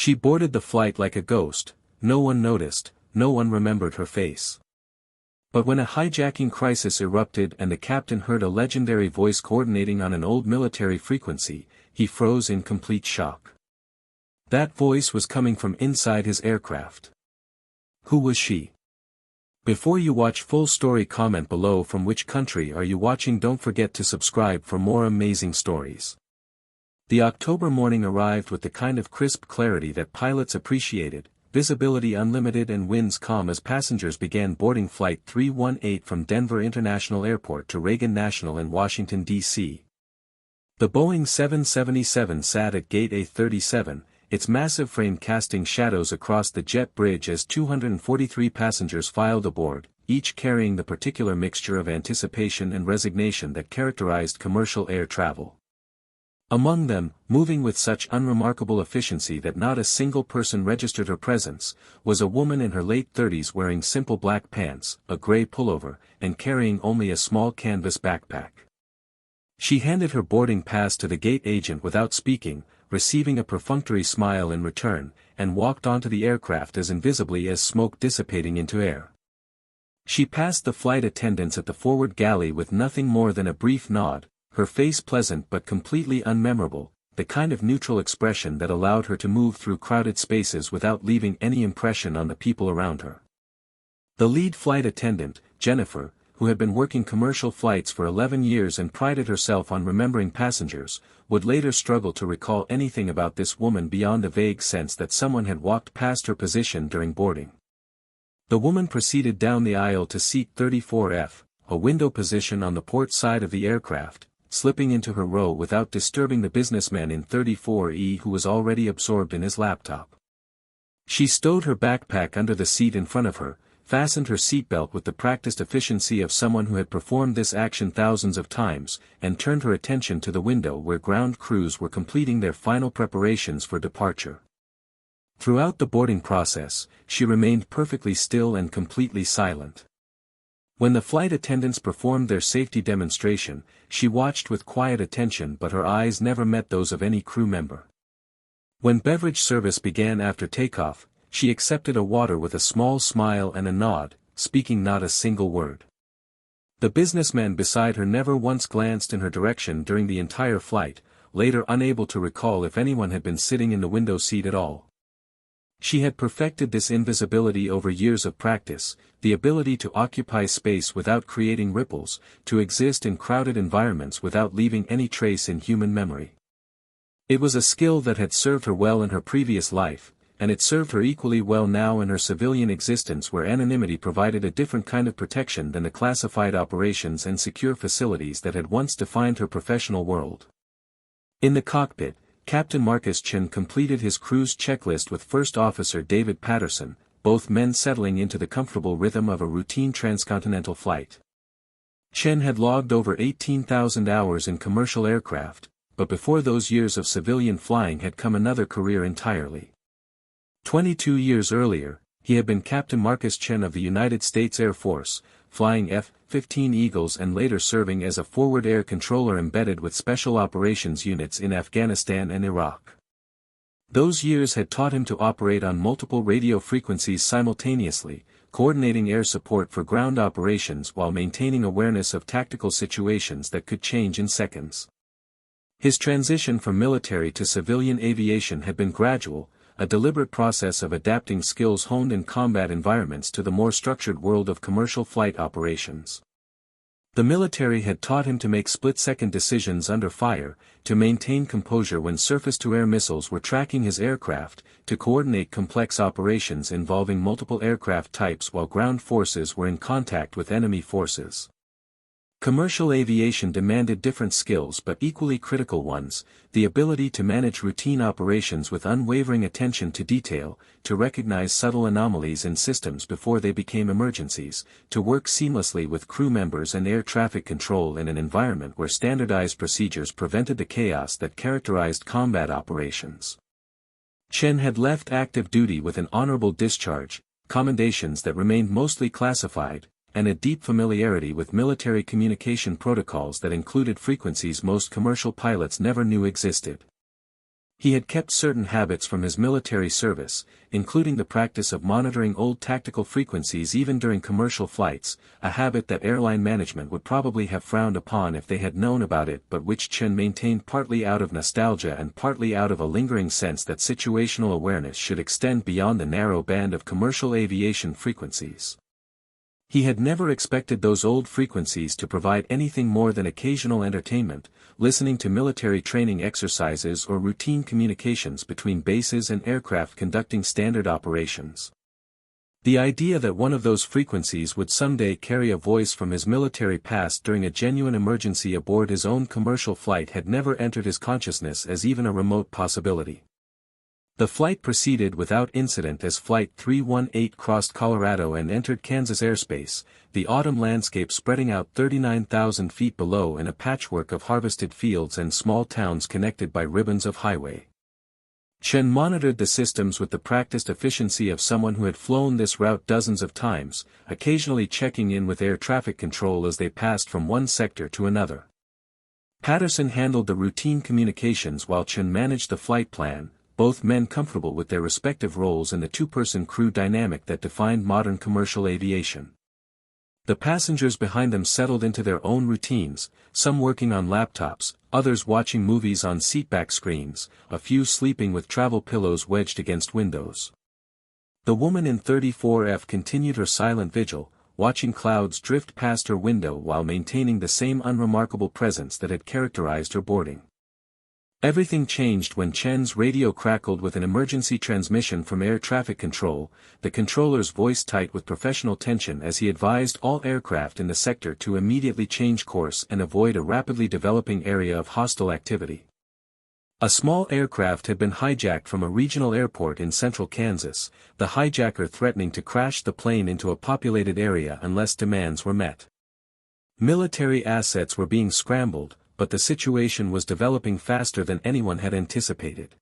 She boarded the flight like a ghost, no one noticed, no one remembered her face. But when a hijacking crisis erupted and the captain heard a legendary voice coordinating on an old military frequency, he froze in complete shock. That voice was coming from inside his aircraft. Who was she? Before you watch full story, comment below from which country are you watching. Don't forget to subscribe for more amazing stories. The October morning arrived with the kind of crisp clarity that pilots appreciated, visibility unlimited and winds calm as passengers began boarding Flight 318 from Denver International Airport to Reagan National in Washington, D.C. The Boeing 777 sat at Gate A37, its massive frame casting shadows across the jet bridge as 243 passengers filed aboard, each carrying the particular mixture of anticipation and resignation that characterized commercial air travel. Among them, moving with such unremarkable efficiency that not a single person registered her presence, was a woman in her late 30s wearing simple black pants, a gray pullover, and carrying only a small canvas backpack. She handed her boarding pass to the gate agent without speaking, receiving a perfunctory smile in return, and walked onto the aircraft as invisibly as smoke dissipating into air. She passed the flight attendants at the forward galley with nothing more than a brief nod, her face pleasant but completely unmemorable, the kind of neutral expression that allowed her to move through crowded spaces without leaving any impression on the people around her. The lead flight attendant, Jennifer, who had been working commercial flights for 11 years and prided herself on remembering passengers, would later struggle to recall anything about this woman beyond a vague sense that someone had walked past her position during boarding. The woman proceeded down the aisle to seat 34F, a window position on the port side of the aircraft, slipping into her row without disturbing the businessman in 34E who was already absorbed in his laptop. She stowed her backpack under the seat in front of her, fastened her seatbelt with the practiced efficiency of someone who had performed this action thousands of times, and turned her attention to the window where ground crews were completing their final preparations for departure. Throughout the boarding process, she remained perfectly still and completely silent. When the flight attendants performed their safety demonstration, she watched with quiet attention, but her eyes never met those of any crew member. When beverage service began after takeoff, she accepted a water with a small smile and a nod, speaking not a single word. The businessman beside her never once glanced in her direction during the entire flight, later unable to recall if anyone had been sitting in the window seat at all. She had perfected this invisibility over years of practice, the ability to occupy space without creating ripples, to exist in crowded environments without leaving any trace in human memory. It was a skill that had served her well in her previous life, and it served her equally well now in her civilian existence, where anonymity provided a different kind of protection than the classified operations and secure facilities that had once defined her professional world. In the cockpit, Captain Marcus Chen completed his cruise checklist with First Officer David Patterson, both men settling into the comfortable rhythm of a routine transcontinental flight. Chen had logged over 18,000 hours in commercial aircraft, but before those years of civilian flying had come another career entirely. 22 years earlier, he had been Captain Marcus Chen of the United States Air Force, flying F-15 Eagles and later serving as a forward air controller embedded with special operations units in Afghanistan and Iraq. Those years had taught him to operate on multiple radio frequencies simultaneously, coordinating air support for ground operations while maintaining awareness of tactical situations that could change in seconds. His transition from military to civilian aviation had been gradual, a deliberate process of adapting skills honed in combat environments to the more structured world of commercial flight operations. The military had taught him to make split-second decisions under fire, to maintain composure when surface-to-air missiles were tracking his aircraft, to coordinate complex operations involving multiple aircraft types while ground forces were in contact with enemy forces. Commercial aviation demanded different skills but equally critical ones, the ability to manage routine operations with unwavering attention to detail, to recognize subtle anomalies in systems before they became emergencies, to work seamlessly with crew members and air traffic control in an environment where standardized procedures prevented the chaos that characterized combat operations. Chen had left active duty with an honorable discharge, commendations that remained mostly classified, and a deep familiarity with military communication protocols that included frequencies most commercial pilots never knew existed. He had kept certain habits from his military service, including the practice of monitoring old tactical frequencies even during commercial flights, a habit that airline management would probably have frowned upon if they had known about it, but which Chen maintained partly out of nostalgia and partly out of a lingering sense that situational awareness should extend beyond the narrow band of commercial aviation frequencies. He had never expected those old frequencies to provide anything more than occasional entertainment, listening to military training exercises or routine communications between bases and aircraft conducting standard operations. The idea that one of those frequencies would someday carry a voice from his military past during a genuine emergency aboard his own commercial flight had never entered his consciousness as even a remote possibility. The flight proceeded without incident as Flight 318 crossed Colorado and entered Kansas airspace, the autumn landscape spreading out 39,000 feet below in a patchwork of harvested fields and small towns connected by ribbons of highway. Chen monitored the systems with the practiced efficiency of someone who had flown this route dozens of times, occasionally checking in with air traffic control as they passed from one sector to another. Patterson handled the routine communications while Chen managed the flight plan, both men comfortable with their respective roles in the two-person crew dynamic that defined modern commercial aviation. The passengers behind them settled into their own routines, some working on laptops, others watching movies on seatback screens, a few sleeping with travel pillows wedged against windows. The woman in 34F continued her silent vigil, watching clouds drift past her window while maintaining the same unremarkable presence that had characterized her boarding. Everything changed when Chen's radio crackled with an emergency transmission from air traffic control, the controller's voice tight with professional tension as he advised all aircraft in the sector to immediately change course and avoid a rapidly developing area of hostile activity. A small aircraft had been hijacked from a regional airport in central Kansas, the hijacker threatening to crash the plane into a populated area unless demands were met. Military assets were being scrambled, but the situation was developing faster than anyone had anticipated.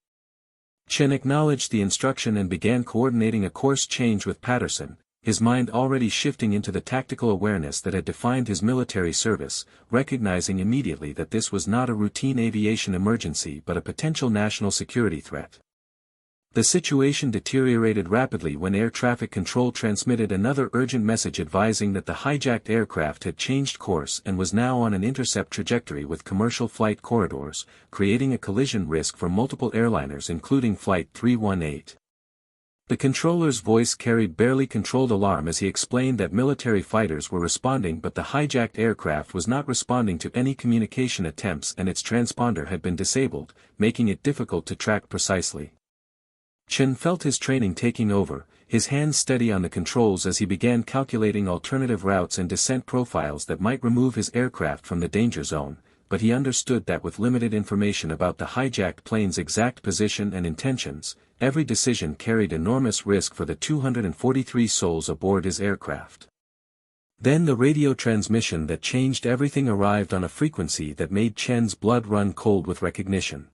Chen acknowledged the instruction and began coordinating a course change with Patterson, his mind already shifting into the tactical awareness that had defined his military service, recognizing immediately that this was not a routine aviation emergency but a potential national security threat. The situation deteriorated rapidly when air traffic control transmitted another urgent message advising that the hijacked aircraft had changed course and was now on an intercept trajectory with commercial flight corridors, creating a collision risk for multiple airliners including Flight 318. The controller's voice carried barely controlled alarm as he explained that military fighters were responding but the hijacked aircraft was not responding to any communication attempts and its transponder had been disabled, making it difficult to track precisely. Chen felt his training taking over, his hands steady on the controls as he began calculating alternative routes and descent profiles that might remove his aircraft from the danger zone, but he understood that with limited information about the hijacked plane's exact position and intentions, every decision carried enormous risk for the 243 souls aboard his aircraft. Then the radio transmission that changed everything arrived on a frequency that made Chen's blood run cold with recognition.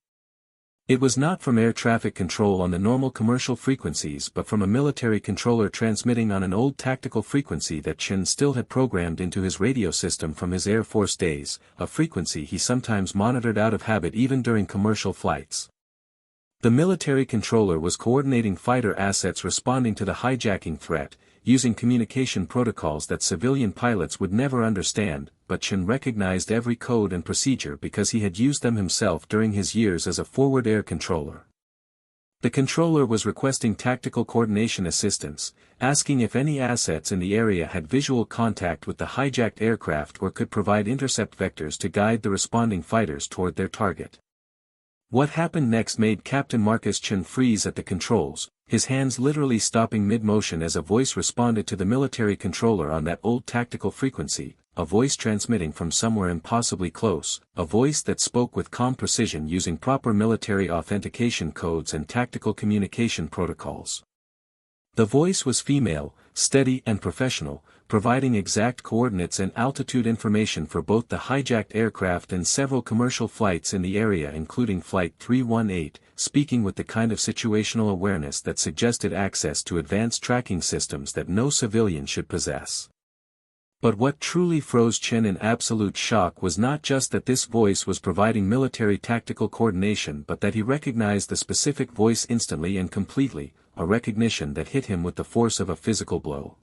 It was not from air traffic control on the normal commercial frequencies but from a military controller transmitting on an old tactical frequency that Chen still had programmed into his radio system from his Air Force days, a frequency he sometimes monitored out of habit even during commercial flights. The military controller was coordinating fighter assets responding to the hijacking threat, using communication protocols that civilian pilots would never understand, but Chen recognized every code and procedure because he had used them himself during his years as a forward air controller. The controller was requesting tactical coordination assistance, asking if any assets in the area had visual contact with the hijacked aircraft or could provide intercept vectors to guide the responding fighters toward their target. What happened next made Captain Marcus Chen freeze at the controls, his hands literally stopping mid-motion as a voice responded to the military controller on that old tactical frequency, a voice transmitting from somewhere impossibly close, a voice that spoke with calm precision using proper military authentication codes and tactical communication protocols. The voice was female, steady and professional, providing exact coordinates and altitude information for both the hijacked aircraft and several commercial flights in the area including Flight 318, speaking with the kind of situational awareness that suggested access to advanced tracking systems that no civilian should possess. But what truly froze Chen in absolute shock was not just that this voice was providing military tactical coordination but that he recognized the specific voice instantly and completely, a recognition that hit him with the force of a physical blow.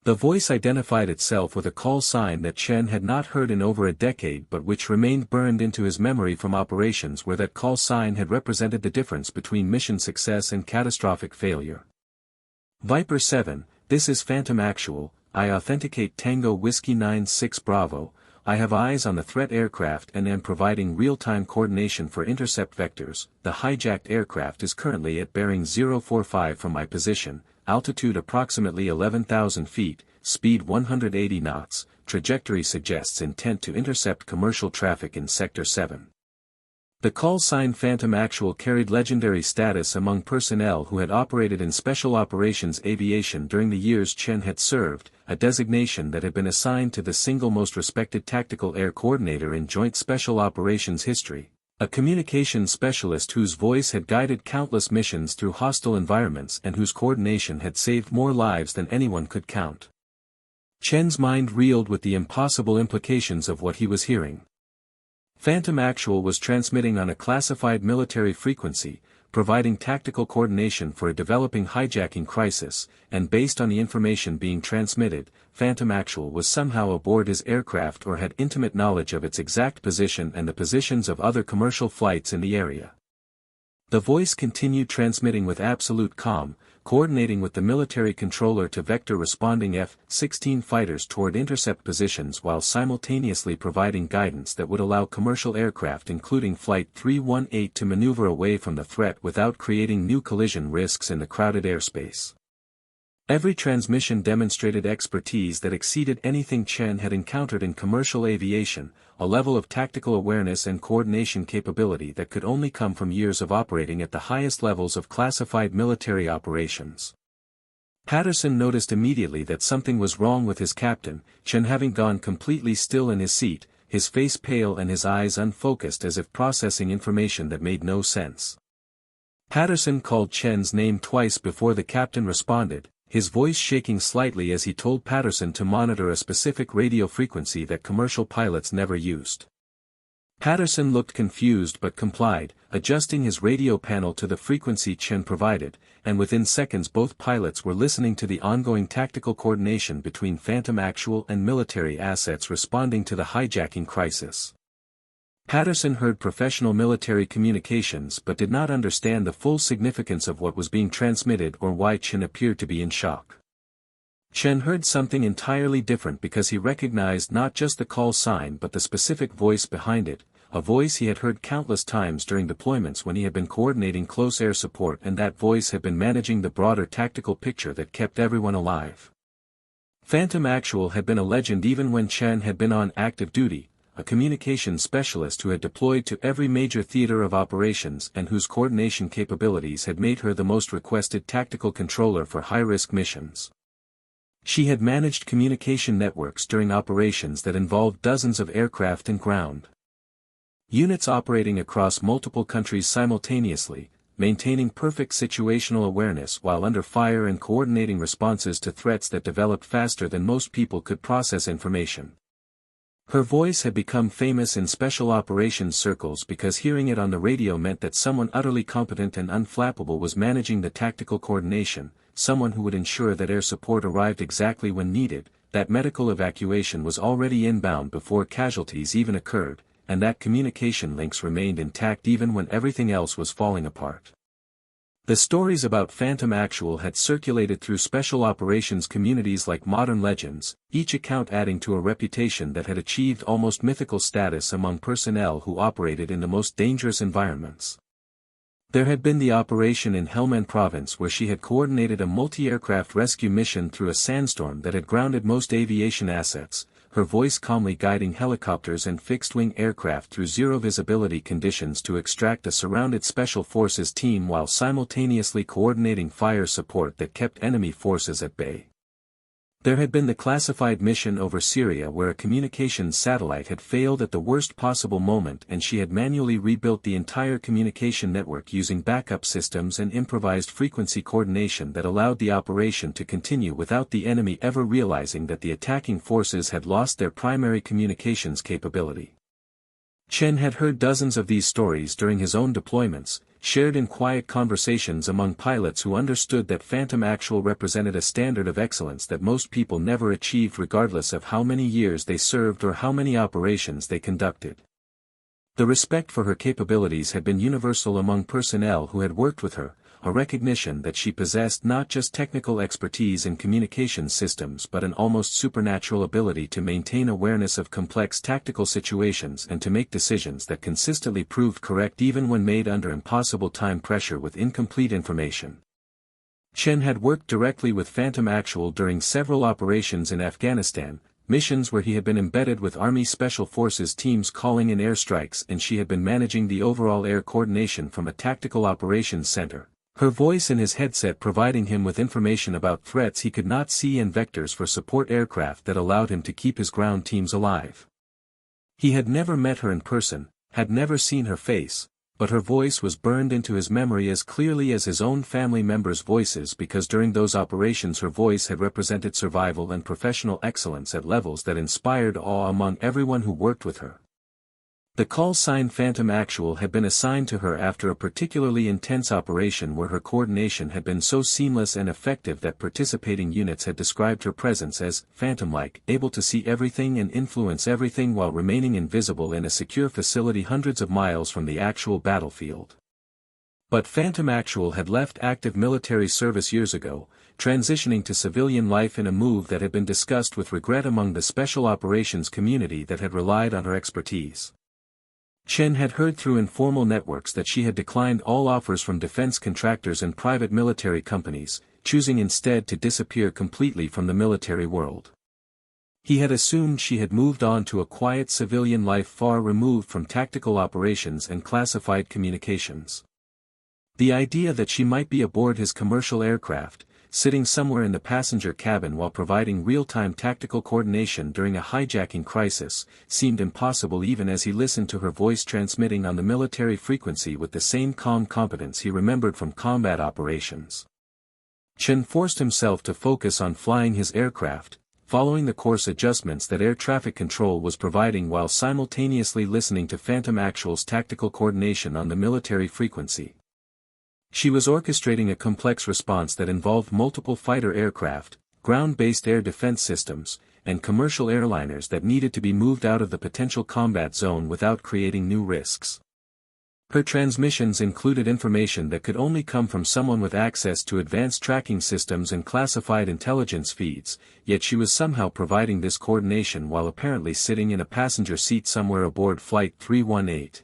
The voice identified itself with a call sign that Chen had not heard in over a decade but which remained burned into his memory from operations where that call sign had represented the difference between mission success and catastrophic failure. Viper 7, this is Phantom Actual. I authenticate Tango Whiskey 96 Bravo. I have eyes on the threat aircraft and am providing real-time coordination for intercept vectors. The hijacked aircraft is currently at bearing 045 from my position, altitude approximately 11,000 feet, speed 180 knots, trajectory suggests intent to intercept commercial traffic in Sector 7. The call sign Phantom Actual carried legendary status among personnel who had operated in Special Operations Aviation during the years Chen had served, a designation that had been assigned to the single most respected tactical air coordinator in Joint Special Operations history, a communications specialist whose voice had guided countless missions through hostile environments and whose coordination had saved more lives than anyone could count. Chen's mind reeled with the impossible implications of what he was hearing. Phantom Actual was transmitting on a classified military frequency, providing tactical coordination for a developing hijacking crisis, and based on the information being transmitted, Phantom Actual was somehow aboard his aircraft or had intimate knowledge of its exact position and the positions of other commercial flights in the area. The voice continued transmitting with absolute calm, coordinating with the military controller to vector responding F-16 fighters toward intercept positions while simultaneously providing guidance that would allow commercial aircraft including Flight 318 to maneuver away from the threat without creating new collision risks in the crowded airspace. Every transmission demonstrated expertise that exceeded anything Chen had encountered in commercial aviation, a level of tactical awareness and coordination capability that could only come from years of operating at the highest levels of classified military operations. Patterson noticed immediately that something was wrong with his captain, Chen having gone completely still in his seat, his face pale and his eyes unfocused as if processing information that made no sense. Patterson called Chen's name twice before the captain responded, his voice shaking slightly as he told Patterson to monitor a specific radio frequency that commercial pilots never used. Patterson looked confused but complied, adjusting his radio panel to the frequency Chen provided, and within seconds both pilots were listening to the ongoing tactical coordination between Phantom Actual and military assets responding to the hijacking crisis. Patterson heard professional military communications but did not understand the full significance of what was being transmitted or why Chen appeared to be in shock. Chen heard something entirely different because he recognized not just the call sign but the specific voice behind it, a voice he had heard countless times during deployments when he had been coordinating close air support, and that voice had been managing the broader tactical picture that kept everyone alive. Phantom Actual had been a legend even when Chen had been on active duty, a communications specialist who had deployed to every major theater of operations and whose coordination capabilities had made her the most requested tactical controller for high-risk missions. She had managed communication networks during operations that involved dozens of aircraft and ground units operating across multiple countries simultaneously, maintaining perfect situational awareness while under fire and coordinating responses to threats that developed faster than most people could process information. Her voice had become famous in special operations circles because hearing it on the radio meant that someone utterly competent and unflappable was managing the tactical coordination, someone who would ensure that air support arrived exactly when needed, that medical evacuation was already inbound before casualties even occurred, and that communication links remained intact even when everything else was falling apart. The stories about Phantom Actual had circulated through special operations communities like modern legends, each account adding to a reputation that had achieved almost mythical status among personnel who operated in the most dangerous environments. There had been the operation in Helmand Province where she had coordinated a multi-aircraft rescue mission through a sandstorm that had grounded most aviation assets, her voice calmly guiding helicopters and fixed-wing aircraft through zero-visibility conditions to extract a surrounded Special Forces team while simultaneously coordinating fire support that kept enemy forces at bay. There had been the classified mission over Syria where a communications satellite had failed at the worst possible moment and she had manually rebuilt the entire communication network using backup systems and improvised frequency coordination that allowed the operation to continue without the enemy ever realizing that the attacking forces had lost their primary communications capability. Chen had heard dozens of these stories during his own deployments, shared in quiet conversations among pilots who understood that Phantom Actual represented a standard of excellence that most people never achieved regardless of how many years they served or how many operations they conducted. The respect for her capabilities had been universal among personnel who had worked with her, a recognition that she possessed not just technical expertise in communications systems but an almost supernatural ability to maintain awareness of complex tactical situations and to make decisions that consistently proved correct even when made under impossible time pressure with incomplete information. Chen had worked directly with Phantom Actual during several operations in Afghanistan, missions where he had been embedded with Army Special Forces teams calling in airstrikes and she had been managing the overall air coordination from a tactical operations center, her voice in his headset providing him with information about threats he could not see and vectors for support aircraft that allowed him to keep his ground teams alive. He had never met her in person, had never seen her face, but her voice was burned into his memory as clearly as his own family members' voices because during those operations her voice had represented survival and professional excellence at levels that inspired awe among everyone who worked with her. The call sign Phantom Actual had been assigned to her after a particularly intense operation where her coordination had been so seamless and effective that participating units had described her presence as phantom-like, able to see everything and influence everything while remaining invisible in a secure facility hundreds of miles from the actual battlefield. But Phantom Actual had left active military service years ago, transitioning to civilian life in a move that had been discussed with regret among the special operations community that had relied on her expertise. Chen had heard through informal networks that she had declined all offers from defense contractors and private military companies, choosing instead to disappear completely from the military world. He had assumed she had moved on to a quiet civilian life far removed from tactical operations and classified communications. The idea that she might be aboard his commercial aircraft, sitting somewhere in the passenger cabin while providing real-time tactical coordination during a hijacking crisis, seemed impossible even as he listened to her voice transmitting on the military frequency with the same calm competence he remembered from combat operations. Chen forced himself to focus on flying his aircraft, following the course adjustments that air traffic control was providing while simultaneously listening to Phantom Actual's tactical coordination on the military frequency. She was orchestrating a complex response that involved multiple fighter aircraft, ground-based air defense systems, and commercial airliners that needed to be moved out of the potential combat zone without creating new risks. Her transmissions included information that could only come from someone with access to advanced tracking systems and classified intelligence feeds, yet she was somehow providing this coordination while apparently sitting in a passenger seat somewhere aboard Flight 318.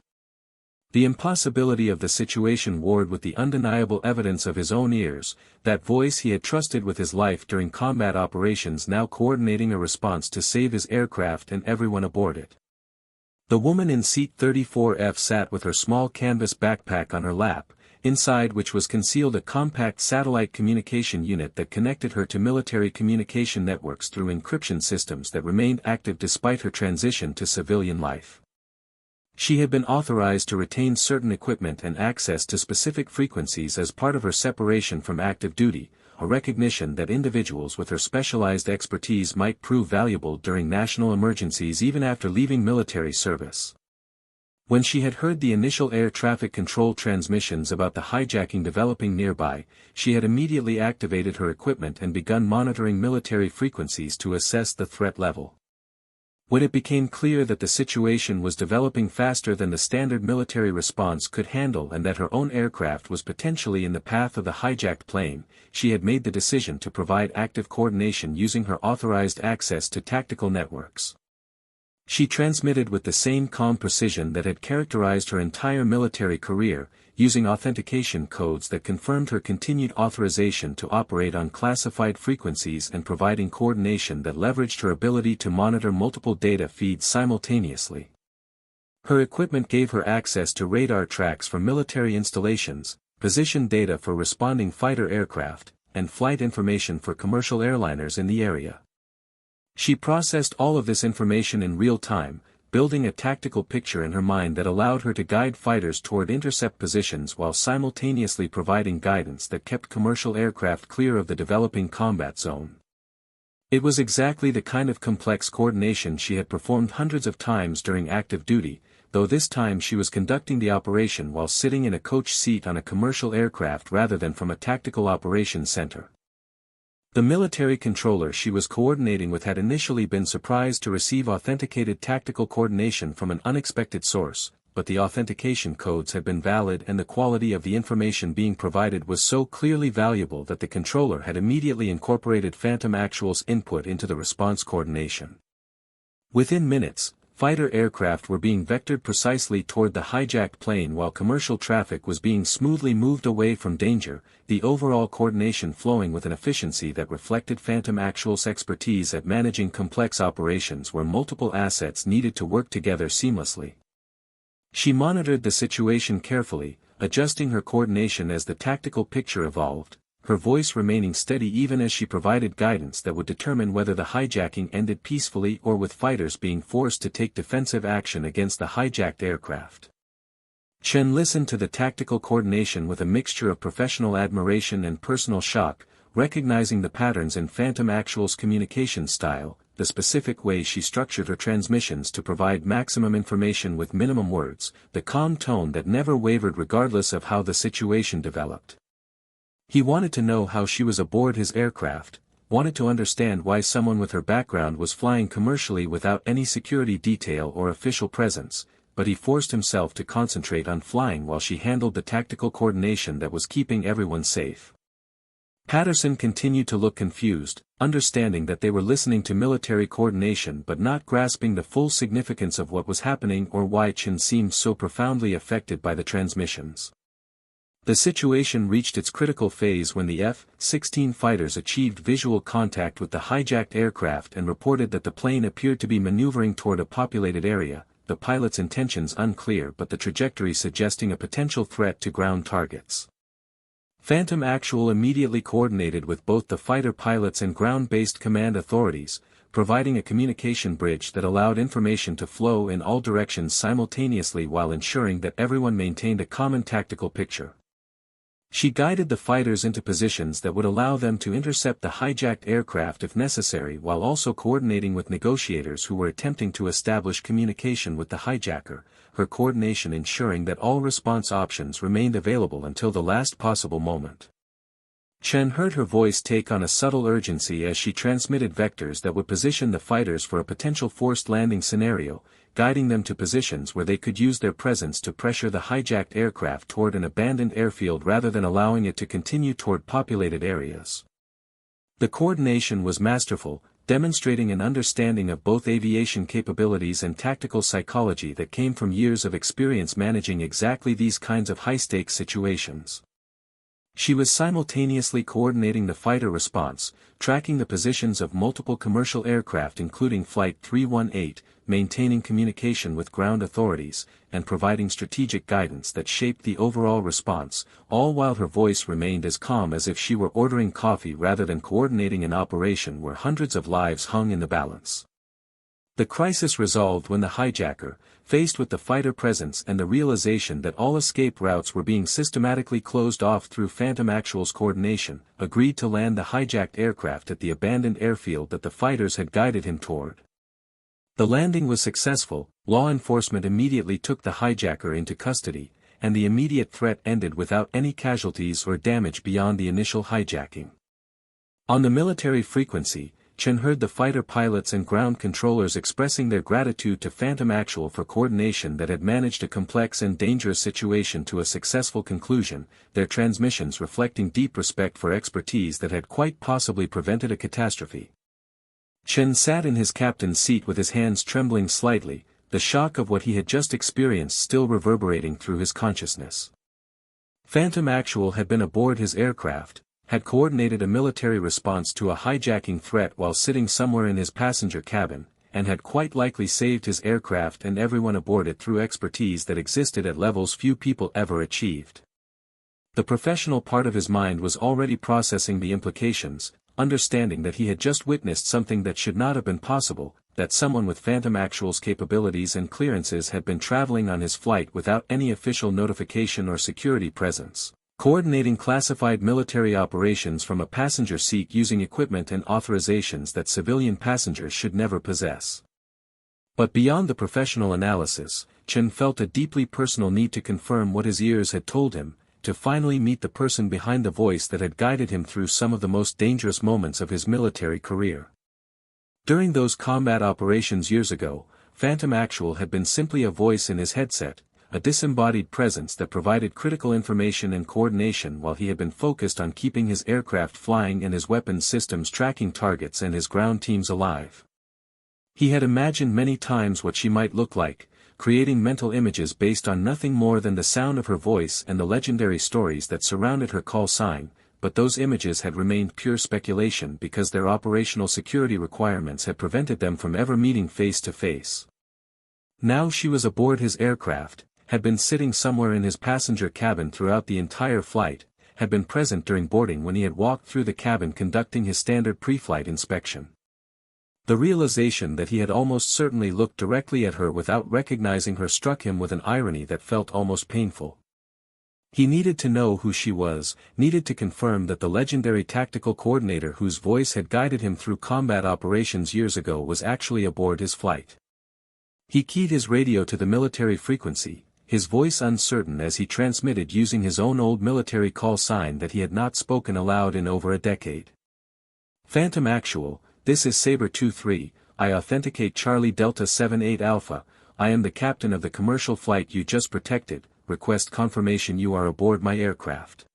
The impossibility of the situation warred with the undeniable evidence of his own ears, that voice he had trusted with his life during combat operations now coordinating a response to save his aircraft and everyone aboard it. The woman in seat 34F sat with her small canvas backpack on her lap, inside which was concealed a compact satellite communication unit that connected her to military communication networks through encryption systems that remained active despite her transition to civilian life. She had been authorized to retain certain equipment and access to specific frequencies as part of her separation from active duty, a recognition that individuals with her specialized expertise might prove valuable during national emergencies even after leaving military service. When she had heard the initial air traffic control transmissions about the hijacking developing nearby, she had immediately activated her equipment and begun monitoring military frequencies to assess the threat level. When it became clear that the situation was developing faster than the standard military response could handle and that her own aircraft was potentially in the path of the hijacked plane, she had made the decision to provide active coordination using her authorized access to tactical networks. She transmitted with the same calm precision that had characterized her entire military career, using authentication codes that confirmed her continued authorization to operate on classified frequencies and providing coordination that leveraged her ability to monitor multiple data feeds simultaneously. Her equipment gave her access to radar tracks for military installations, position data for responding fighter aircraft, and flight information for commercial airliners in the area. She processed all of this information in real time, building a tactical picture in her mind that allowed her to guide fighters toward intercept positions while simultaneously providing guidance that kept commercial aircraft clear of the developing combat zone. It was exactly the kind of complex coordination she had performed hundreds of times during active duty, though this time she was conducting the operation while sitting in a coach seat on a commercial aircraft rather than from a tactical operations center. The military controller she was coordinating with had initially been surprised to receive authenticated tactical coordination from an unexpected source, but the authentication codes had been valid and the quality of the information being provided was so clearly valuable that the controller had immediately incorporated Phantom Actual's input into the response coordination. Within minutes, fighter aircraft were being vectored precisely toward the hijacked plane while commercial traffic was being smoothly moved away from danger, the overall coordination flowing with an efficiency that reflected Phantom Actual's expertise at managing complex operations where multiple assets needed to work together seamlessly. She monitored the situation carefully, adjusting her coordination as the tactical picture evolved, her voice remaining steady even as she provided guidance that would determine whether the hijacking ended peacefully or with fighters being forced to take defensive action against the hijacked aircraft. Chen listened to the tactical coordination with a mixture of professional admiration and personal shock, recognizing the patterns in Phantom Actual's communication style, the specific way she structured her transmissions to provide maximum information with minimum words, the calm tone that never wavered regardless of how the situation developed. He wanted to know how she was aboard his aircraft, wanted to understand why someone with her background was flying commercially without any security detail or official presence, but he forced himself to concentrate on flying while she handled the tactical coordination that was keeping everyone safe. Patterson continued to look confused, understanding that they were listening to military coordination but not grasping the full significance of what was happening or why Chen seemed so profoundly affected by the transmissions. The situation reached its critical phase when the F-16 fighters achieved visual contact with the hijacked aircraft and reported that the plane appeared to be maneuvering toward a populated area, the pilot's intentions unclear but the trajectory suggesting a potential threat to ground targets. Phantom Actual immediately coordinated with both the fighter pilots and ground-based command authorities, providing a communication bridge that allowed information to flow in all directions simultaneously while ensuring that everyone maintained a common tactical picture. She guided the fighters into positions that would allow them to intercept the hijacked aircraft if necessary while also coordinating with negotiators who were attempting to establish communication with the hijacker, her coordination ensuring that all response options remained available until the last possible moment. Chen heard her voice take on a subtle urgency as she transmitted vectors that would position the fighters for a potential forced landing scenario, guiding them to positions where they could use their presence to pressure the hijacked aircraft toward an abandoned airfield rather than allowing it to continue toward populated areas. The coordination was masterful, demonstrating an understanding of both aviation capabilities and tactical psychology that came from years of experience managing exactly these kinds of high-stakes situations. She was simultaneously coordinating the fighter response, tracking the positions of multiple commercial aircraft including Flight 318, maintaining communication with ground authorities, and providing strategic guidance that shaped the overall response, all while her voice remained as calm as if she were ordering coffee rather than coordinating an operation where hundreds of lives hung in the balance. The crisis resolved when the hijacker, faced with the fighter presence and the realization that all escape routes were being systematically closed off through Phantom Actual's coordination, agreed to land the hijacked aircraft at the abandoned airfield that the fighters had guided him toward. The landing was successful, law enforcement immediately took the hijacker into custody, and the immediate threat ended without any casualties or damage beyond the initial hijacking. On the military frequency, Chen heard the fighter pilots and ground controllers expressing their gratitude to Phantom Actual for coordination that had managed a complex and dangerous situation to a successful conclusion, their transmissions reflecting deep respect for expertise that had quite possibly prevented a catastrophe. Chen sat in his captain's seat with his hands trembling slightly, the shock of what he had just experienced still reverberating through his consciousness. Phantom Actual had been aboard his aircraft, had coordinated a military response to a hijacking threat while sitting somewhere in his passenger cabin, and had quite likely saved his aircraft and everyone aboard it through expertise that existed at levels few people ever achieved. The professional part of his mind was already processing the implications, understanding that he had just witnessed something that should not have been possible, that someone with Phantom Actual's capabilities and clearances had been traveling on his flight without any official notification or security presence, coordinating classified military operations from a passenger seat using equipment and authorizations that civilian passengers should never possess. But beyond the professional analysis, Chen felt a deeply personal need to confirm what his ears had told him, to finally meet the person behind the voice that had guided him through some of the most dangerous moments of his military career. During those combat operations years ago, Phantom Actual had been simply a voice in his headset, a disembodied presence that provided critical information and coordination while he had been focused on keeping his aircraft flying and his weapons systems tracking targets and his ground teams alive. He had imagined many times what she might look like, creating mental images based on nothing more than the sound of her voice and the legendary stories that surrounded her call sign, but those images had remained pure speculation because their operational security requirements had prevented them from ever meeting face to face. Now she was aboard his aircraft, had been sitting somewhere in his passenger cabin throughout the entire flight, had been present during boarding when he had walked through the cabin conducting his standard pre-flight inspection. The realization that he had almost certainly looked directly at her without recognizing her struck him with an irony that felt almost painful. He needed to know who she was, needed to confirm that the legendary tactical coordinator whose voice had guided him through combat operations years ago was actually aboard his flight. He keyed his radio to the military frequency, his voice uncertain as he transmitted using his own old military call sign that he had not spoken aloud in over a decade. Phantom Actual, this is Sabre 23, I authenticate Charlie Delta 78 Alpha, I am the captain of the commercial flight you just protected, request confirmation you are aboard my aircraft.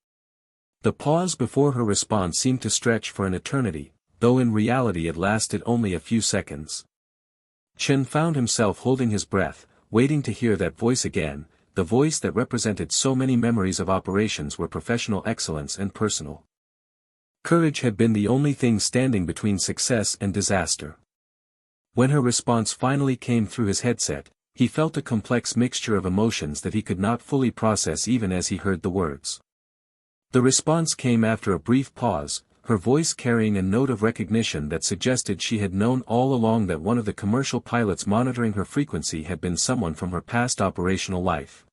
The pause before her response seemed to stretch for an eternity, though in reality it lasted only a few seconds. Chen found himself holding his breath, waiting to hear that voice again, the voice that represented so many memories of operations where professional excellence and personal courage had been the only thing standing between success and disaster. When her response finally came through his headset, he felt a complex mixture of emotions that he could not fully process even as he heard the words. The response came after a brief pause, her voice carrying a note of recognition that suggested she had known all along that one of the commercial pilots monitoring her frequency had been someone from her past operational life.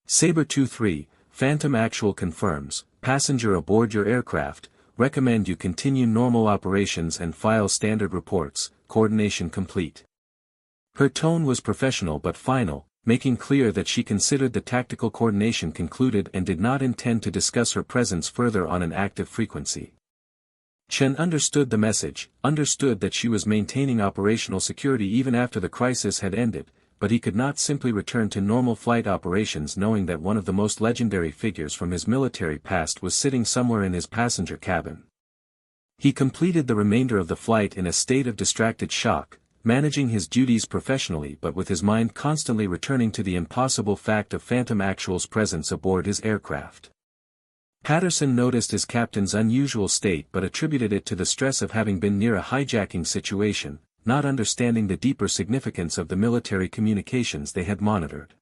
Sabre 23, Phantom Actual confirms, passenger aboard your aircraft, recommend you continue normal operations and file standard reports, coordination complete. Her tone was professional but final, making clear that she considered the tactical coordination concluded and did not intend to discuss her presence further on an active frequency. Chen understood the message, understood that she was maintaining operational security even after the crisis had ended, but he could not simply return to normal flight operations knowing that one of the most legendary figures from his military past was sitting somewhere in his passenger cabin. He completed the remainder of the flight in a state of distracted shock, managing his duties professionally but with his mind constantly returning to the impossible fact of Phantom Actual's presence aboard his aircraft. Patterson noticed his captain's unusual state but attributed it to the stress of having been near a hijacking situation, not understanding the deeper significance of the military communications they had monitored.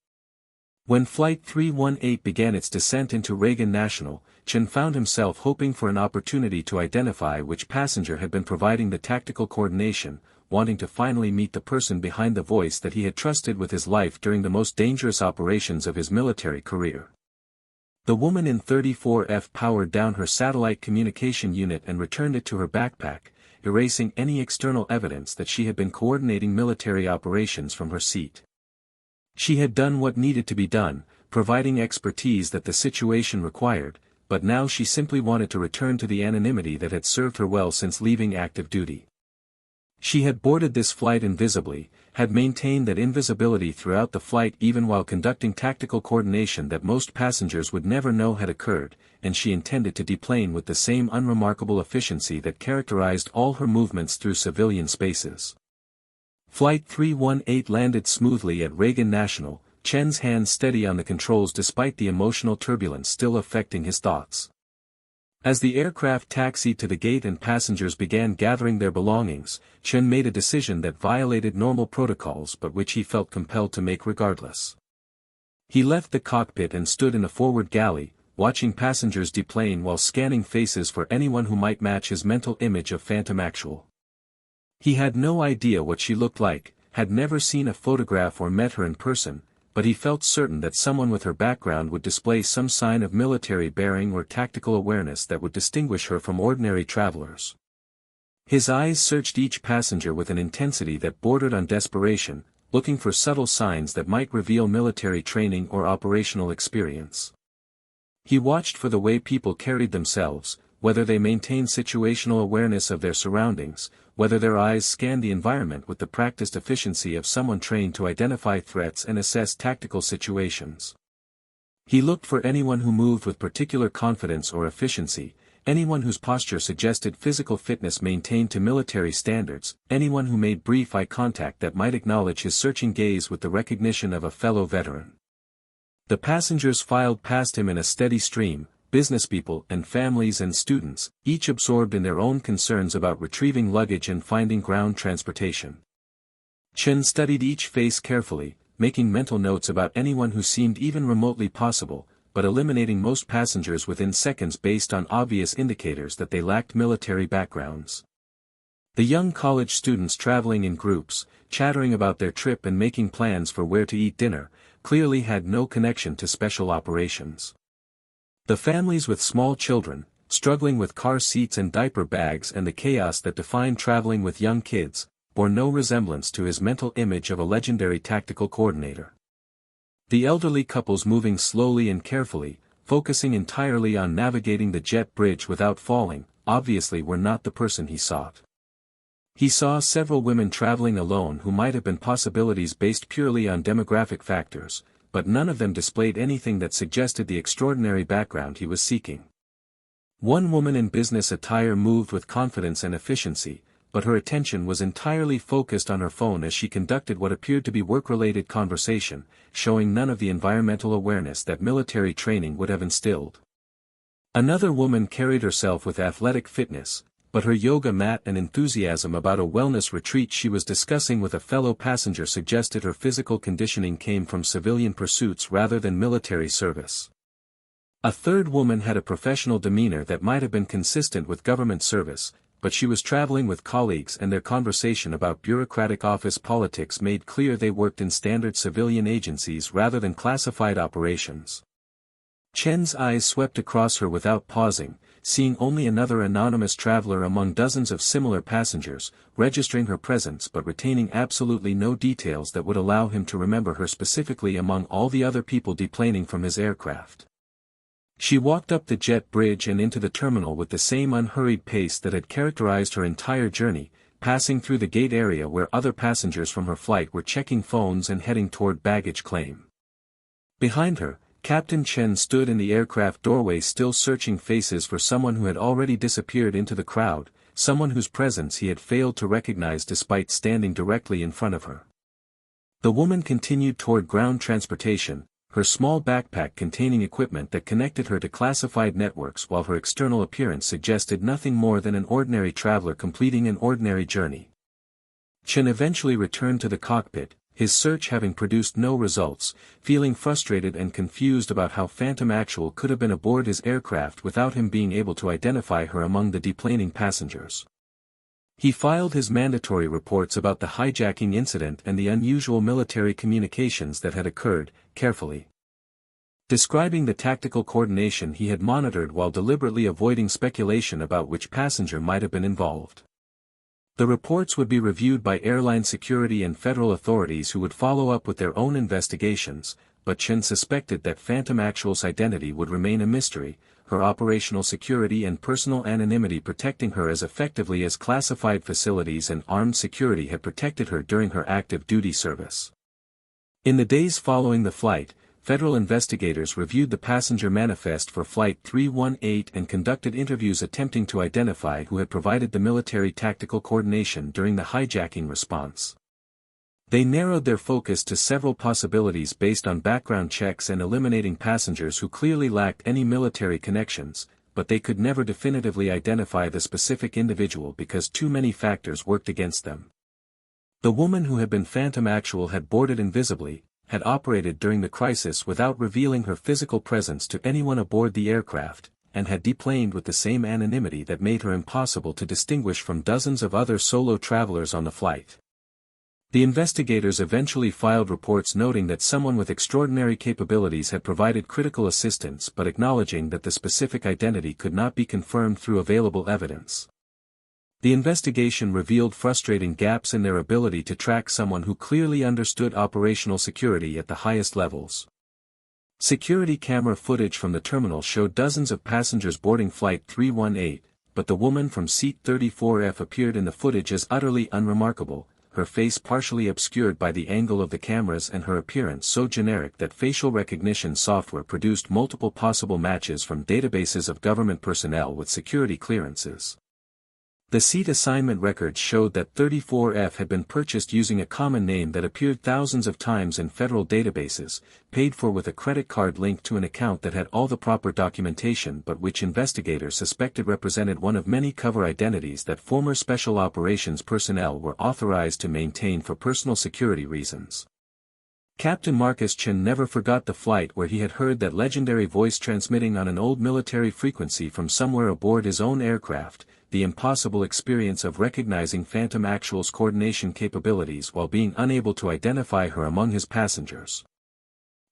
When Flight 318 began its descent into Reagan National, Chen found himself hoping for an opportunity to identify which passenger had been providing the tactical coordination, wanting to finally meet the person behind the voice that he had trusted with his life during the most dangerous operations of his military career. The woman in 34F powered down her satellite communication unit and returned it to her backpack, erasing any external evidence that she had been coordinating military operations from her seat. She had done what needed to be done, providing expertise that the situation required, but now she simply wanted to return to the anonymity that had served her well since leaving active duty. She had boarded this flight invisibly, had maintained that invisibility throughout the flight even while conducting tactical coordination that most passengers would never know had occurred, and she intended to deplane with the same unremarkable efficiency that characterized all her movements through civilian spaces. Flight 318 landed smoothly at Reagan National, Chen's hands steady on the controls despite the emotional turbulence still affecting his thoughts. As the aircraft taxied to the gate and passengers began gathering their belongings, Chen made a decision that violated normal protocols but which he felt compelled to make regardless. He left the cockpit and stood in a forward galley, watching passengers deplane while scanning faces for anyone who might match his mental image of Phantom Actual. He had no idea what she looked like, had never seen a photograph or met her in person, but he felt certain that someone with her background would display some sign of military bearing or tactical awareness that would distinguish her from ordinary travelers. His eyes searched each passenger with an intensity that bordered on desperation, looking for subtle signs that might reveal military training or operational experience. He watched for the way people carried themselves, whether they maintained situational awareness of their surroundings, whether their eyes scanned the environment with the practiced efficiency of someone trained to identify threats and assess tactical situations. He looked for anyone who moved with particular confidence or efficiency, anyone whose posture suggested physical fitness maintained to military standards, anyone who made brief eye contact that might acknowledge his searching gaze with the recognition of a fellow veteran. The passengers filed past him in a steady stream, businesspeople and families and students, each absorbed in their own concerns about retrieving luggage and finding ground transportation. Chen studied each face carefully, making mental notes about anyone who seemed even remotely possible, but eliminating most passengers within seconds based on obvious indicators that they lacked military backgrounds. The young college students traveling in groups, chattering about their trip and making plans for where to eat dinner, clearly had no connection to special operations. The families with small children, struggling with car seats and diaper bags and the chaos that defined traveling with young kids, bore no resemblance to his mental image of a legendary tactical coordinator. The elderly couples moving slowly and carefully, focusing entirely on navigating the jet bridge without falling, obviously were not the person he sought. He saw several women traveling alone who might have been possibilities based purely on demographic factors, but none of them displayed anything that suggested the extraordinary background he was seeking. One woman in business attire moved with confidence and efficiency, but her attention was entirely focused on her phone as she conducted what appeared to be work-related conversation, showing none of the environmental awareness that military training would have instilled. Another woman carried herself with athletic fitness, but her yoga mat and enthusiasm about a wellness retreat she was discussing with a fellow passenger suggested her physical conditioning came from civilian pursuits rather than military service. A third woman had a professional demeanor that might have been consistent with government service, but she was traveling with colleagues and their conversation about bureaucratic office politics made clear they worked in standard civilian agencies rather than classified operations. Chen's eyes swept across her without pausing, seeing only another anonymous traveler among dozens of similar passengers, registering her presence but retaining absolutely no details that would allow him to remember her specifically among all the other people deplaning from his aircraft. She walked up the jet bridge and into the terminal with the same unhurried pace that had characterized her entire journey, passing through the gate area where other passengers from her flight were checking phones and heading toward baggage claim. Behind her, Captain Chen stood in the aircraft doorway still searching faces for someone who had already disappeared into the crowd, someone whose presence he had failed to recognize despite standing directly in front of her. The woman continued toward ground transportation, her small backpack containing equipment that connected her to classified networks while her external appearance suggested nothing more than an ordinary traveler completing an ordinary journey. Chen eventually returned to the cockpit, his search having produced no results, feeling frustrated and confused about how Phantom Actual could have been aboard his aircraft without him being able to identify her among the deplaning passengers. He filed his mandatory reports about the hijacking incident and the unusual military communications that had occurred, carefully. Describing the tactical coordination he had monitored while deliberately avoiding speculation about which passenger might have been involved. The reports would be reviewed by airline security and federal authorities who would follow up with their own investigations, but Chen suspected that Phantom Actual's identity would remain a mystery, her operational security and personal anonymity protecting her as effectively as classified facilities and armed security had protected her during her active duty service. In the days following the flight, federal investigators reviewed the passenger manifest for Flight 318 and conducted interviews attempting to identify who had provided the military tactical coordination during the hijacking response. They narrowed their focus to several possibilities based on background checks and eliminating passengers who clearly lacked any military connections, but they could never definitively identify the specific individual because too many factors worked against them. The woman who had been Phantom Actual had boarded invisibly, had operated during the crisis without revealing her physical presence to anyone aboard the aircraft, and had deplaned with the same anonymity that made her impossible to distinguish from dozens of other solo travelers on the flight. The investigators eventually filed reports noting that someone with extraordinary capabilities had provided critical assistance but acknowledging that the specific identity could not be confirmed through available evidence. The investigation revealed frustrating gaps in their ability to track someone who clearly understood operational security at the highest levels. Security camera footage from the terminal showed dozens of passengers boarding Flight 318, but the woman from seat 34F appeared in the footage as utterly unremarkable, her face partially obscured by the angle of the cameras and her appearance so generic that facial recognition software produced multiple possible matches from databases of government personnel with security clearances. The seat assignment records showed that 34F had been purchased using a common name that appeared thousands of times in federal databases, paid for with a credit card linked to an account that had all the proper documentation but which investigators suspected represented one of many cover identities that former Special Operations personnel were authorized to maintain for personal security reasons. Captain Marcus Chen never forgot the flight where he had heard that legendary voice transmitting on an old military frequency from somewhere aboard his own aircraft, the impossible experience of recognizing Phantom Actual's coordination capabilities while being unable to identify her among his passengers.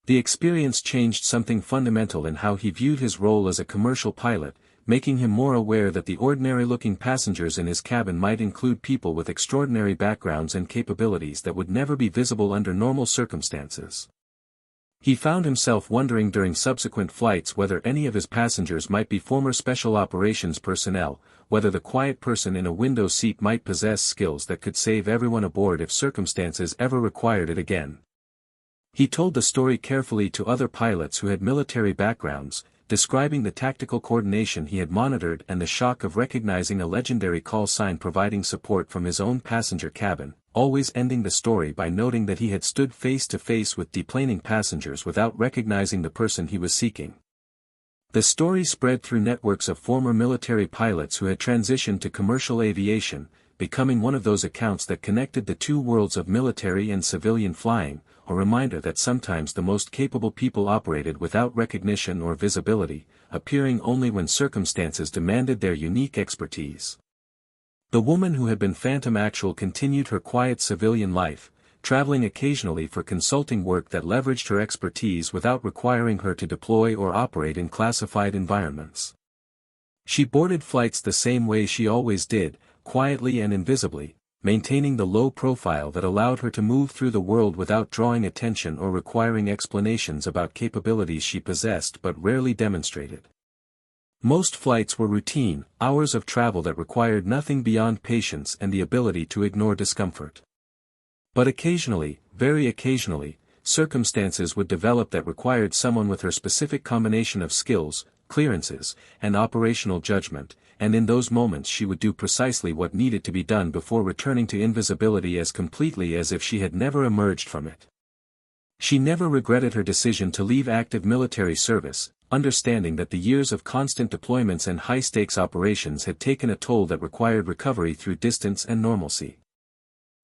The experience changed something fundamental in how he viewed his role as a commercial pilot, making him more aware that the ordinary-looking passengers in his cabin might include people with extraordinary backgrounds and capabilities that would never be visible under normal circumstances. He found himself wondering during subsequent flights whether any of his passengers might be former Special Operations personnel, whether the quiet person in a window seat might possess skills that could save everyone aboard if circumstances ever required it again. He told the story carefully to other pilots who had military backgrounds, describing the tactical coordination he had monitored and the shock of recognizing a legendary call sign providing support from his own passenger cabin, always ending the story by noting that he had stood face to face with deplaning passengers without recognizing the person he was seeking. The story spread through networks of former military pilots who had transitioned to commercial aviation, becoming one of those accounts that connected the two worlds of military and civilian flying, a reminder that sometimes the most capable people operated without recognition or visibility, appearing only when circumstances demanded their unique expertise. The woman who had been Phantom Actual continued her quiet civilian life, traveling occasionally for consulting work that leveraged her expertise without requiring her to deploy or operate in classified environments. She boarded flights the same way she always did, quietly and invisibly, maintaining the low profile that allowed her to move through the world without drawing attention or requiring explanations about capabilities she possessed but rarely demonstrated. Most flights were routine, hours of travel that required nothing beyond patience and the ability to ignore discomfort. But occasionally, very occasionally, circumstances would develop that required someone with her specific combination of skills, clearances, and operational judgment, and in those moments she would do precisely what needed to be done before returning to invisibility as completely as if she had never emerged from it. She never regretted her decision to leave active military service, understanding that the years of constant deployments and high-stakes operations had taken a toll that required recovery through distance and normalcy.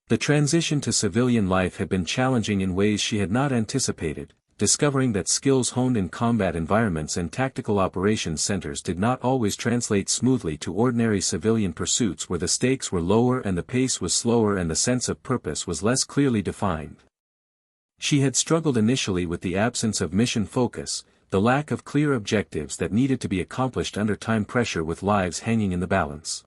The transition to civilian life had been challenging in ways she had not anticipated, discovering that skills honed in combat environments and tactical operations centers did not always translate smoothly to ordinary civilian pursuits where the stakes were lower and the pace was slower and the sense of purpose was less clearly defined. She had struggled initially with the absence of mission focus, the lack of clear objectives that needed to be accomplished under time pressure with lives hanging in the balance.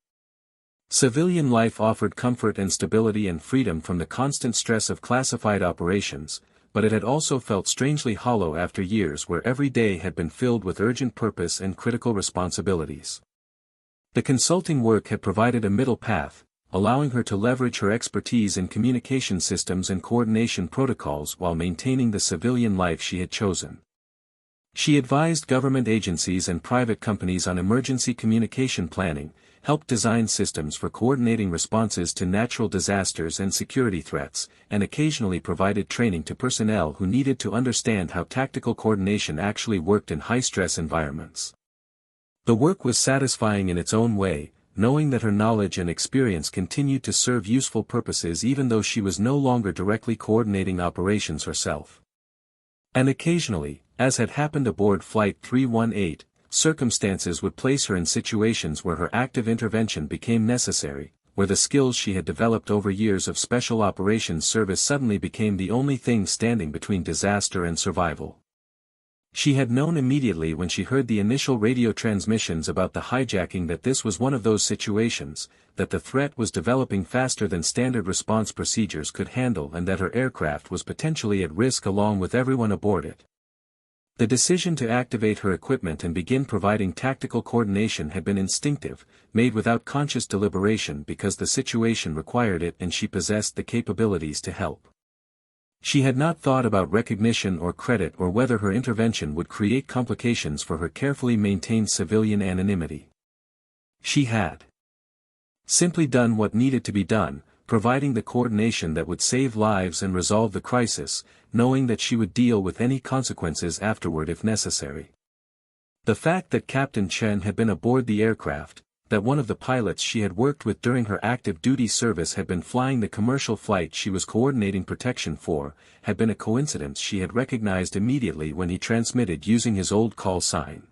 Civilian life offered comfort and stability and freedom from the constant stress of classified operations, but it had also felt strangely hollow after years where every day had been filled with urgent purpose and critical responsibilities. The consulting work had provided a middle path, allowing her to leverage her expertise in communication systems and coordination protocols while maintaining the civilian life she had chosen. She advised government agencies and private companies on emergency communication planning, helped design systems for coordinating responses to natural disasters and security threats, and occasionally provided training to personnel who needed to understand how tactical coordination actually worked in high-stress environments. The work was satisfying in its own way, knowing that her knowledge and experience continued to serve useful purposes even though she was no longer directly coordinating operations herself. And occasionally, as had happened aboard Flight 318, circumstances would place her in situations where her active intervention became necessary, where the skills she had developed over years of special operations service suddenly became the only thing standing between disaster and survival. She had known immediately when she heard the initial radio transmissions about the hijacking that this was one of those situations, that the threat was developing faster than standard response procedures could handle and that her aircraft was potentially at risk along with everyone aboard it. The decision to activate her equipment and begin providing tactical coordination had been instinctive, made without conscious deliberation because the situation required it and she possessed the capabilities to help. She had not thought about recognition or credit or whether her intervention would create complications for her carefully maintained civilian anonymity. She had simply done what needed to be done, providing the coordination that would save lives and resolve the crisis, knowing that she would deal with any consequences afterward if necessary. The fact that Captain Chen had been aboard the aircraft, that one of the pilots she had worked with during her active duty service had been flying the commercial flight she was coordinating protection for, had been a coincidence she had recognized immediately when he transmitted using his old call sign.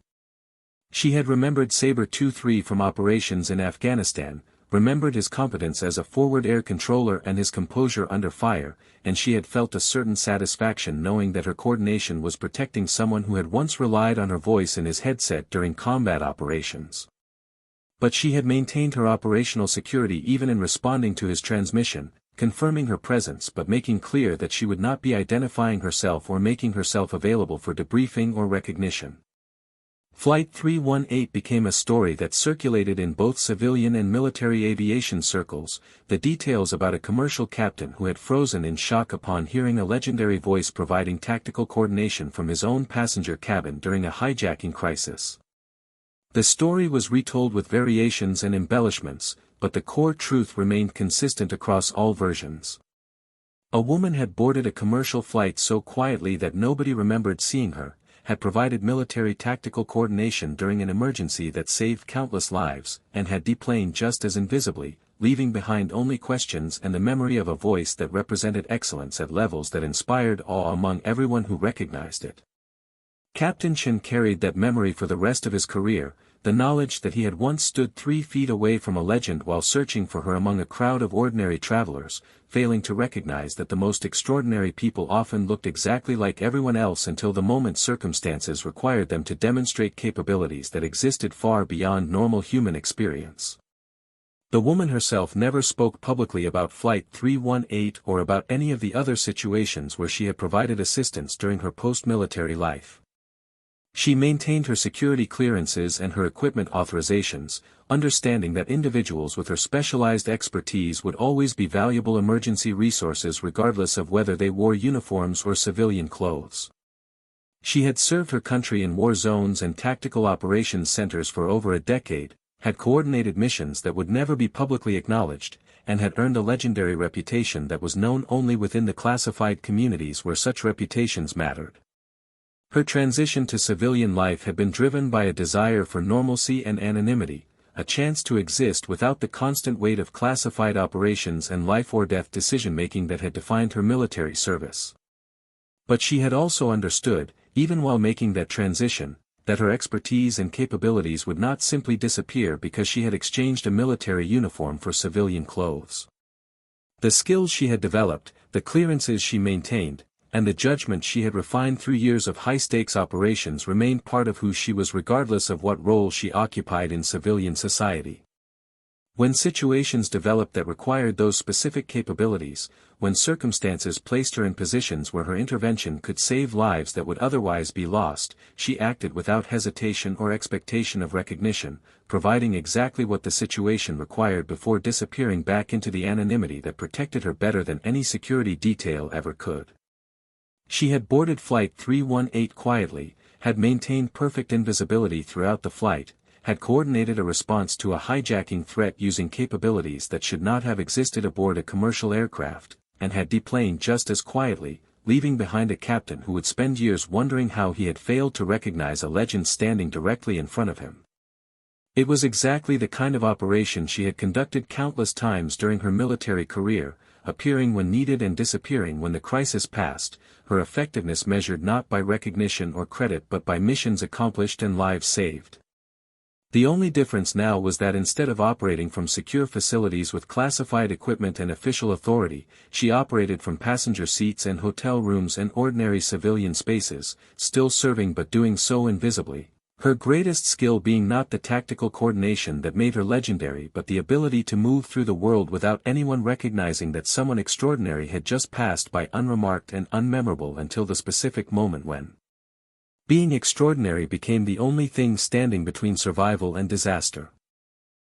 She had remembered Sabre 2-3 from operations in Afghanistan, remembered his competence as a forward air controller and his composure under fire, and she had felt a certain satisfaction knowing that her coordination was protecting someone who had once relied on her voice in his headset during combat operations. But she had maintained her operational security even in responding to his transmission, confirming her presence but making clear that she would not be identifying herself or making herself available for debriefing or recognition. Flight 318 became a story that circulated in both civilian and military aviation circles, the details about a commercial captain who had frozen in shock upon hearing a legendary voice providing tactical coordination from his own passenger cabin during a hijacking crisis. The story was retold with variations and embellishments, but the core truth remained consistent across all versions. A woman had boarded a commercial flight so quietly that nobody remembered seeing her, had provided military tactical coordination during an emergency that saved countless lives, and had deplaned just as invisibly, leaving behind only questions and the memory of a voice that represented excellence at levels that inspired awe among everyone who recognized it. Captain Chen carried that memory for the rest of his career, the knowledge that he had once stood 3 feet away from a legend while searching for her among a crowd of ordinary travelers, failing to recognize that the most extraordinary people often looked exactly like everyone else until the moment circumstances required them to demonstrate capabilities that existed far beyond normal human experience. The woman herself never spoke publicly about Flight 318 or about any of the other situations where she had provided assistance during her post-military life. She maintained her security clearances and her equipment authorizations, understanding that individuals with her specialized expertise would always be valuable emergency resources regardless of whether they wore uniforms or civilian clothes. She had served her country in war zones and tactical operations centers for over a decade, had coordinated missions that would never be publicly acknowledged, and had earned a legendary reputation that was known only within the classified communities where such reputations mattered. Her transition to civilian life had been driven by a desire for normalcy and anonymity, a chance to exist without the constant weight of classified operations and life-or-death decision-making that had defined her military service. But she had also understood, even while making that transition, that her expertise and capabilities would not simply disappear because she had exchanged a military uniform for civilian clothes. The skills she had developed, the clearances she maintained, and the judgment she had refined through years of high-stakes operations remained part of who she was regardless of what role she occupied in civilian society. When situations developed that required those specific capabilities, when circumstances placed her in positions where her intervention could save lives that would otherwise be lost, she acted without hesitation or expectation of recognition, providing exactly what the situation required before disappearing back into the anonymity that protected her better than any security detail ever could. She had boarded Flight 318 quietly, had maintained perfect invisibility throughout the flight, had coordinated a response to a hijacking threat using capabilities that should not have existed aboard a commercial aircraft, and had deplaned just as quietly, leaving behind a captain who would spend years wondering how he had failed to recognize a legend standing directly in front of him. It was exactly the kind of operation she had conducted countless times during her military career, appearing when needed and disappearing when the crisis passed, her effectiveness measured not by recognition or credit but by missions accomplished and lives saved. The only difference now was that instead of operating from secure facilities with classified equipment and official authority, she operated from passenger seats and hotel rooms and ordinary civilian spaces, still serving but doing so invisibly, her greatest skill being not the tactical coordination that made her legendary but the ability to move through the world without anyone recognizing that someone extraordinary had just passed by unremarked and unmemorable until the specific moment when being extraordinary became the only thing standing between survival and disaster.